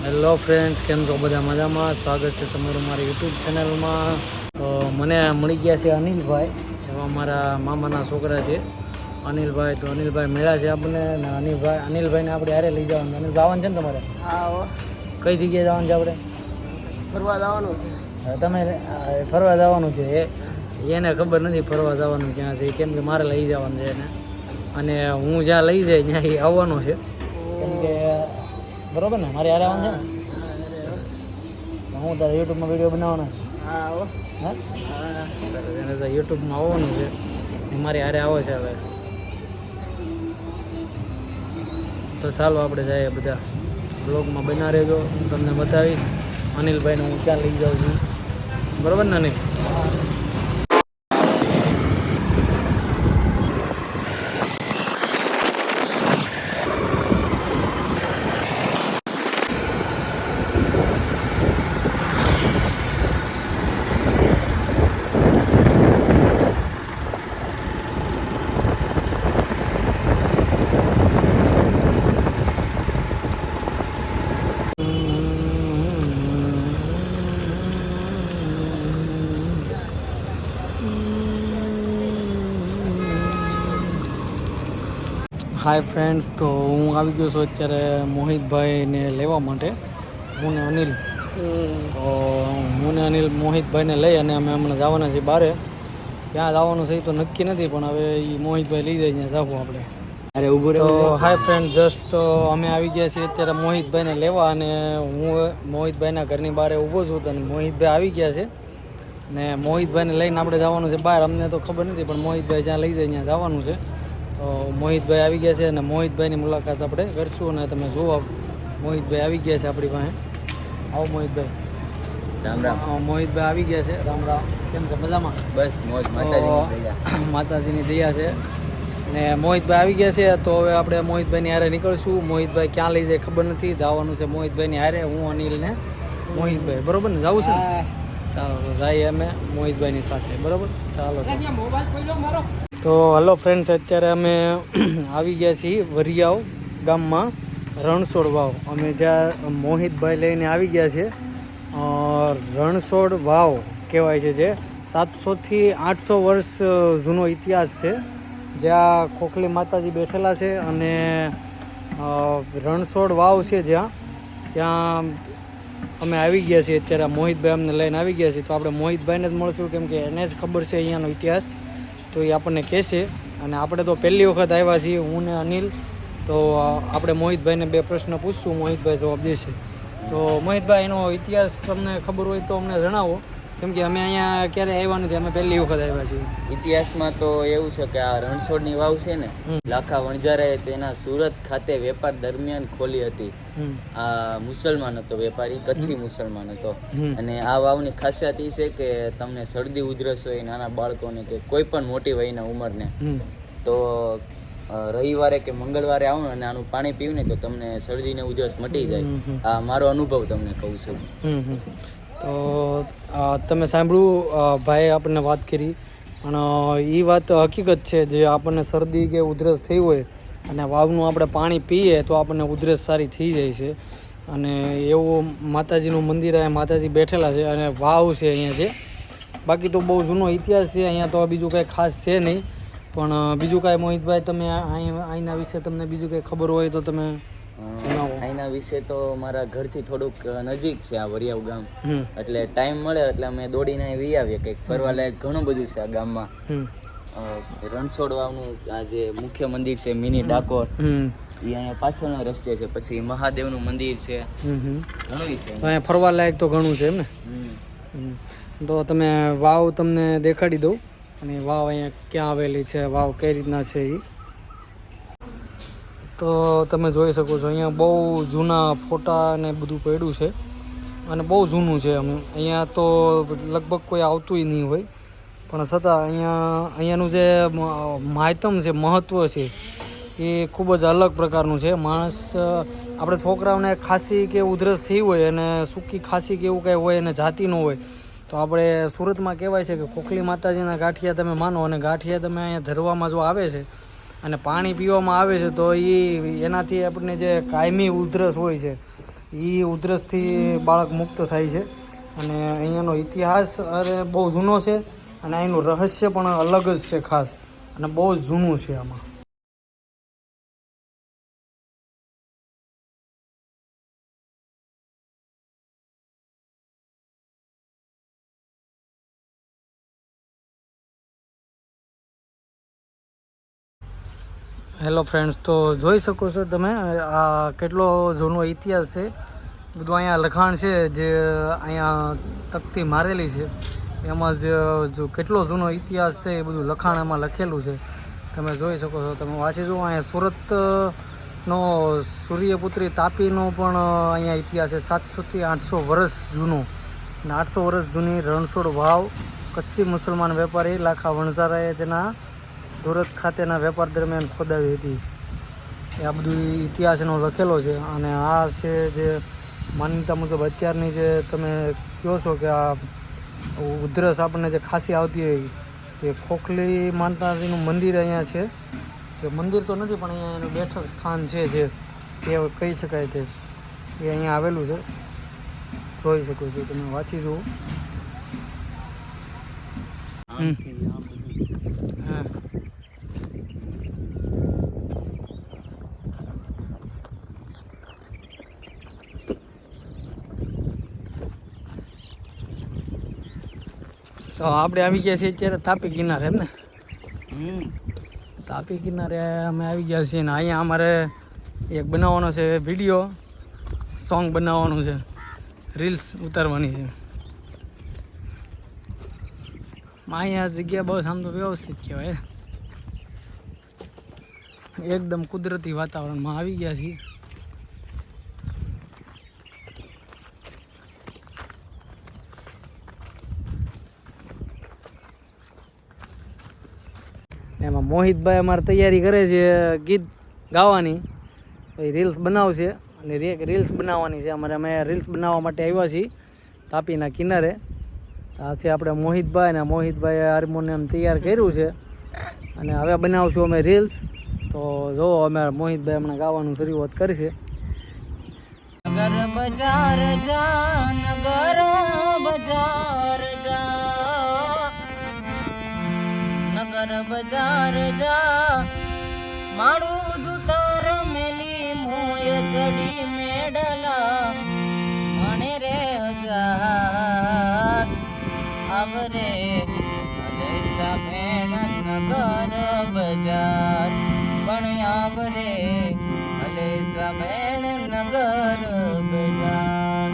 Hello friends, કેમ છો બધા મજામાં? સ્વાગત છે તમારું મારી યુટ્યુબ ચેનલમાં. તો મને મળી ગયા છે અનિલભાઈ, એવા મારા મામાના છોકરા છે અનિલભાઈ. તો અનિલભાઈ મળ્યા છે આપણને, ને અનિલભાઈને આપણે હારે લઈ જવાનું. અને જવાનું છે ને તમારે? હા. કઈ જગ્યાએ જવાનું છે આપણે? ફરવા જવાનું છે. તમે ફરવા જવાનું છે? એને ખબર નથી ફરવા જવાનું ક્યાં છે, કેમ કે મારે લઈ જવાનું છે એને. અને હું જ્યાં લઈ જાય ત્યાં એ આવવાનો છે, કેમ કે બરોબર ને, મારે યાર આવવાનું છે ને. હું તારે યુટ્યુબમાં વિડીયો બનાવવાનો છે. હા, સરસ. એને તો યુટ્યુબમાં આવવાનું છે, એ મારી હારે આવે છે હવે. તો ચાલો આપણે જઈએ બધા, બ્લોગમાં બના રહેજો. હું તમને બતાવીશ અનિલભાઈને હું ક્યાં લઈ જાઉં છું, બરાબર ને અનિલ? હાય ફ્રેન્ડ્સ, તો હું આવી ગયો છું અત્યારે મોહિતભાઈને લેવા માટે. હું ને અનિલ, તો હું ને અનિલ મોહિતભાઈને લઈ અને અમે હમણાં જવાના છીએ બહારે. ક્યાં જવાનું છે એ તો નક્કી નથી, પણ હવે એ મોહિતભાઈ લઈ જાય ત્યાં જવું આપણે. અરે ઊભો રહો. તો હાય ફ્રેન્ડ, જસ્ટ તો અમે આવી ગયા છીએ અત્યારે મોહિતભાઈને લેવા, અને હું મોહિતભાઈના ઘરની બહાર ઊભો છું. તો મોહિતભાઈ આવી ગયા છે ને મોહિતભાઈને લઈને આપણે જવાનું છે બહાર. અમને તો ખબર નથી, પણ મોહિતભાઈ જ્યાં લઈ જાય ત્યાં જવાનું છે. તો મોહિતભાઈ આવી ગયા છે અને મોહિતભાઈની મુલાકાત આપણે કરીશું. અને તમે જુઓ, મોહિતભાઈ આવી ગયા છે આપણી પાસે. આવો મોહિતભાઈ. રામ રામ. મોહિતભાઈ આવી ગયા છે. રામ રામ. કેમ છે? મજામાં? બસ મોજ. માતાજીની દયા છે. ને મોહિતભાઈ આવી ગયા છે, તો હવે આપણે મોહિતભાઈની હારે નીકળશું. મોહિતભાઈ ક્યાં લઈ જાય ખબર નથી. જવાનું છે મોહિતભાઈની હારે, હું અનિલ ને મોહિતભાઈ. બરોબર ને? જવું છે ને? ચાલો તો જઈએ અમે મોહિતભાઈની સાથે. બરોબર, ચાલો. તો હલો ફ્રેન્ડ્સ, અત્યારે અમે આવી ગયા છીએ વરિયાવ ગામમાં, રણછોડ વાવ. અમે જ્યાં મોહિતભાઈ લઈને આવી ગયા છે, રણછોડ વાવ કહેવાય છે, જે 700 થી 800 વર્ષ જૂનો ઇતિહાસ છે, જ્યાં ખોખલી માતાજી બેઠેલા છે. અને રણછોડ વાવ છે ત્યાં અમે આવી ગયા છીએ અત્યારે. મોહિતભાઈ અમને લઈને આવી ગયા છીએ, તો આપણે મોહિતભાઈને જ મળશું, કેમ કે એને જ ખબર છે અહીંયાનો ઇતિહાસ. તો એ આપણને કહેશે. અને આપણે તો પહેલી વખત આવ્યા છીએ, હું ને અનિલ. તો આપણે મોહિતભાઈને 2 પ્રશ્ન પૂછશું, મોહિતભાઈ જવાબ દેશે. તો મોહિતભાઈ, એનો ઇતિહાસ તમને ખબર હોય તો અમને જણાવો, કેમ કે અમે અહીંયા ક્યારે આવ્યા નથી, અમે પહેલી વખત આવ્યા છીએ. ઇતિહાસમાં તો એવું છે કે આ રણછોડની વાવ છે ને, લાખા વણઝારાએ તેના સુરત ખાતે વેપાર દરમિયાન ખોલી હતી. આ મુસલમાન હતો, વેપારી કચ્છી મુસલમાન હતો. અને આ વાવની ખાસિયત એ છે કે તમને શરદી ઉધરસ હોય નાના બાળકોને કે કોઈ પણ મોટી વયના ઉંમરને, તો રવિવારે કે મંગળવારે આવો અને આનું પાણી પીવું ને તો તમને શરદીને ઉધરસ મટી જાય. આ મારો અનુભવ તમને કહું છું. તો તમે સાંભળ્યું, ભાઈએ આપણને વાત કરી, પણ એ વાત હકીકત છે. જે આપણને શરદી કે ઉધરસ થઈ હોય અને વાવનું આપણે પાણી પીએ તો આપણને ઉધરસ સારી થઈ જાય છે. અને એવું માતાજીનું મંદિર, અહીંયા માતાજી બેઠેલા છે અને વાવ છે અહીંયા છે. બાકી તો બહુ જૂનો ઇતિહાસ છે અહીંયા, તો બીજું કાંઈ ખાસ છે નહીં. પણ બીજું કાંઈ મોહિતભાઈ, તમે અહીંના વિશે તમને બીજું કંઈ ખબર હોય તો તમે જણાવો. અહીંના વિશે તો મારા ઘરથી થોડુંક નજીક છે આ વરિયાવ ગામ, એટલે ટાઈમ મળે એટલે અમે દોડીને અહીં આવીએ. કંઈક ફરવા લાયક ઘણું બધું છે આ ગામમાં. રણછોડ વાવનું આ જે મુખ્ય મંદિર છે મિની ડાકોર, એ અહીંયા પાછળના રસ્તે છે. પછી મહાદેવનું મંદિર છે, ઘણું છે અહીંયા ફરવા લાયક. તો ઘણું છે એમ ને? તો તમે વાવ તમને દેખાડી દઉં. અને વાવ અહીંયા ક્યાં આવેલી છે, વાવ કઈ રીતના છે એ તો તમે જોઈ શકો છો. અહીંયા બહુ જૂના ફોટા ને બધું પડ્યું છે, અને બહુ જૂનું છે. અહીંયા તો લગભગ કોઈ આવતું નહીં હોય, પણ છતાં અહીંયાનું જે માહિતમ છે, મહત્ત્વ છે, એ ખૂબ જ અલગ પ્રકારનું છે. માણસ, આપણે છોકરાઓને ખાંસી કે ઉધરસ થઈ હોય અને સૂકી ખાંસી કે એવું કંઈ હોય અને જાતિ ન હોય, તો આપણે સુરતમાં કહેવાય છે કે ખોખલી માતાજીના ગાંઠિયા તમે માનો, અને ગાંઠિયા તમે અહીંયા ધરવામાં જો આવે છે અને પાણી પીવામાં આવે છે, તો એનાથી આપણને જે કાયમી ઉધરસ હોય છે એ ઉધરસથી બાળક મુક્ત થાય છે. અને અહીંયાનો ઇતિહાસ અરે બહુ જૂનો છે અને અહીંનું રહસ્ય પણ અલગ જ છે ખાસ, અને બહુ જ જૂનું છે આમાં. હેલો ફ્રેન્ડ્સ, તો જોઈ શકો છો તમે આ કેટલો જૂનો ઇતિહાસ છે. બધું અહીંયા લખાણ છે જે અહીંયા તકતી મારેલી છે, એમાં જ જો કેટલો જૂનો ઇતિહાસ છે એ બધું લખાણ એમાં લખેલું છે. તમે જોઈ શકો છો, તમે વાંચી જુઓ. અહીંયા સુરતનો સૂર્યપુત્રી તાપીનો પણ અહીંયા ઇતિહાસ છે, 700થી 800 વર્ષ જૂનો. અને 800 વર્ષ જૂની રણછોડ વાવ કચ્છી મુસલમાન વેપારી લાખા વણઝારાએ તેના સુરત ખાતેના વેપાર દરમિયાન ખોદાવી હતી. એ આ બધું ઇતિહાસ એનો લખેલો છે. અને આ છે જે માન્યતા મુજબ અત્યારની જે તમે કહો છો કે આ ઉધરસ આપણને જે ખાંસી આવતી હોય, તે ખોખલી માતાજીનું મંદિર અહીંયા છે. જે મંદિર તો નથી પણ અહીંયા એનું બેઠક સ્થાન છે, જે એ કહી શકાય તે એ અહીંયા આવેલું છે. જોઈ શકો છો, તમે વાંચી જુઓ. હા, તો આપણે આવી ગયા છીએ અત્યારે તાપી કિનારે, એમ ને? તાપી કિનારે અમે આવી ગયા છીએ ને અહીંયા અમારે એક બનાવવાનો છે વિડીયો, સોંગ બનાવવાનું છે, રીલ્સ ઉતારવાની છે. અહીંયા જગ્યા બસ આમ તો વ્યવસ્થિત કહેવાય, એકદમ કુદરતી વાતાવરણમાં આવી ગયા છીએ. એમાં મોહિતભાઈ અમારે તૈયારી કરે છે ગીત ગાવાની, પછી રીલ્સ બનાવશે. અને રીલ્સ બનાવવાની છે અમારે. અમે રીલ્સ બનાવવા માટે આવ્યા છીએ તાપીના કિનારે. આ છે આપણે મોહિતભાઈ, ને મોહિતભાઈએ હાર્મોનિયમ તૈયાર કર્યું છે અને હવે બનાવશું અમે રીલ્સ. તો જો અમે મોહિતભાઈ હમણાં ગાવાનું શરૂઆત કરશે. નગર બજાર જા, નગર બજાર જા, નગર બજાર જા, માળું દુતાર મેલી મોય જડી મેડલા, મને રે હજાર આવરે અલેસા બેન નગર બજાર, પણ આવરે અલેસા બેન નગર બજાર.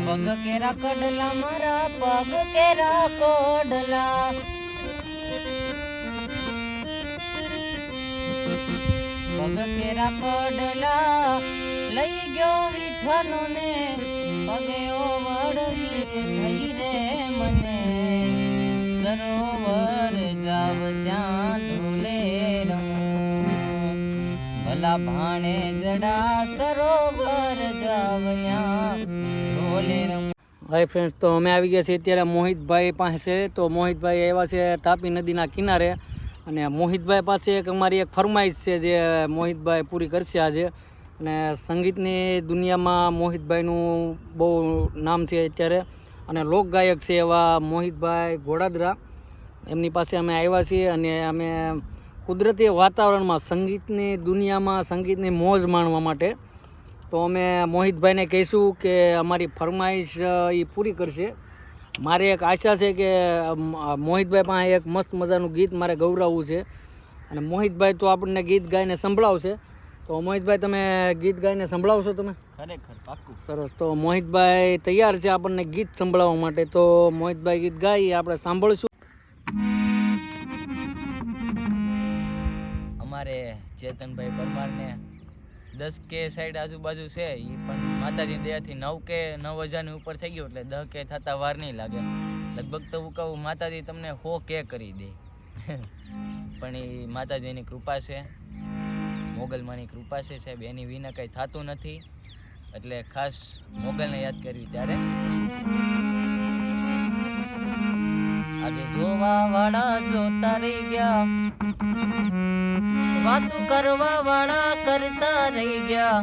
પગ કેરા કડલા મારા, પગ કેરા કોડલા, પગ કેરા કોડલા, લઈ ગયો વિઠ્ઠલો ને પગે ઓવડવી થઈ રે મને, સરોવર જાવ ત્યાં ઢોલે રમું, ભલા ભાણે જડા સરોવર જાવ ત્યાં ઢોલે રમું. હાય ફ્રેન્ડ્સ, તો અમે આવી ગયા છીએ અત્યારે મોહિતભાઈ પાસે. તો મોહિતભાઈ આવ્યા છે તાપી નદીના કિનારે, અને મોહિતભાઈ પાસે અમારી એક ફરમાઈશ છે જે મોહિતભાઈ પૂરી કરશે આજે. અને સંગીતની દુનિયામાં મોહિતભાઈનું બહુ નામ છે અત્યારે, અને લોકગાયક છે એવા મોહિતભાઈ ઘોડાદરા. એમની પાસે અમે આવ્યા છીએ અને અમે કુદરતી વાતાવરણમાં સંગીતની દુનિયામાં સંગીતની મોજ માણવા માટે. તો અમે મોહિતભાઈને કહીશું કે અમારી ફરમાઈશ એ પૂરી કરશે. મારે એક આશા છે કે મોહિતભાઈ પાસે એક મસ્ત મજાનું ગીત મારે ગૌરાવવું છે, અને મોહિતભાઈ તો આપણને ગીત ગાઈને સંભળાવશે. તો મોહિતભાઈ, તમે ગીત ગાઈને સંભળાવશો? તમે ખરેખર પાક્કું. સરસ. તો મોહિતભાઈ તૈયાર છે આપણને ગીત સંભળાવવા માટે. તો મોહિતભાઈ ગીત ગાઈ આપણે સાંભળશું. અમારે ચેતનભાઈ પરમારને 10K સાઈડ આજુબાજુ છે, એ પણ માતાજીની દયાથી 9,000ની ઉપર થઈ ગયું, એટલે 10K થતા વાર નહીં લાગે. લગભગ તો હું કહું માતાજી તમને 100K કરી દે, પણ એ માતાજીની કૃપા છે, મોગલમાની કૃપા છે સાહેબ, એની વિના કંઈ થતું નથી. એટલે ખાસ મોગલને યાદ કરવી ત્યારે આજે જોવા વાળા જોતા રહી ગયા, વાતો કરવા વાળા કરતા રહી ગયા.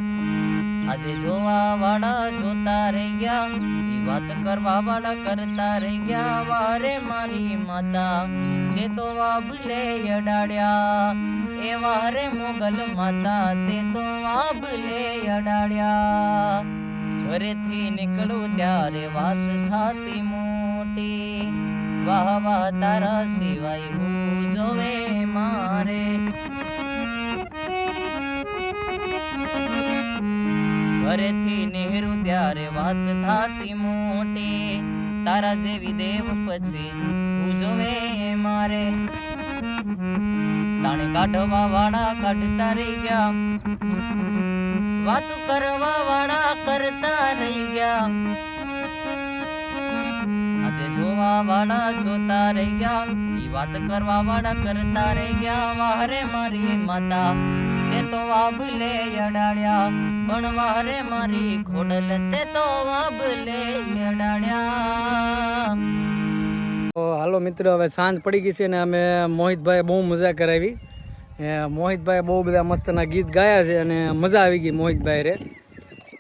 આજે જોવા વાળા જોતા રહી ગયા, ઈ વાત કરવા વાળા કરતા રહી ગયા. વારે મારી માતા તે તો વાભલે અડાડ્યા, એ વારે મોગલ માતા તે તો વાભલે અડાડ્યા. ઘરેથી નીકળું ત્યારે વાત થાતી મોટી, વાહ વાહ તારા સિવાય હું જોવે મારે. ઘરેથી નીકળું ત્યારે વાત થાતી મોટી, તારા જેવી દેવ પછી હું જોવે મારે. તાણે કાઢવા વાળા કાઢતા રહી ગયા, વાતો કરવા વાળા કરતા રહી ગયા. આજે જોવા વાળા જોતા રહી ગયા, ઈ વાત કરવા વાળા કરતા રહી ગયા. વાહરે મારી માતા તે તો વાભલે અડાડ્યા, પણ વાહરે મારી ખોડલ તે તો વાભલે અડાડ્યા. તો હાલો મિત્રો, હવે સાંજ પડી ગઈ છે ને અમે મોહિતભાઈ બહુ મજા કરાવી. મોહિતભાઈ બહુ બધા મસ્તના ગીત ગાયા છે અને મજા આવી ગઈ મોહિતભાઈ રે.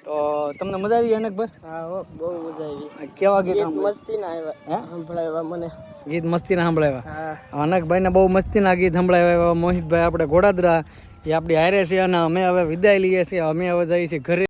તો તમને મજા આવી અનકભાઈ? હા હો, બહુ મજા આવી. કેવા ગીત મસ્તીના આવ્યા, સંભળાવ્યા મને. ગીત મસ્તીના સંભળાવ્યા? હા, અનકભાઈને બહુ મસ્તીના ગીત સંભળાવ્યા. મોહિતભાઈ આપણે ઘોડાદરા એ આપણી હારે છે અને અમે હવે વિદાય લઈએ છીએ. અમે હવે જઈએ છીએ ઘરે.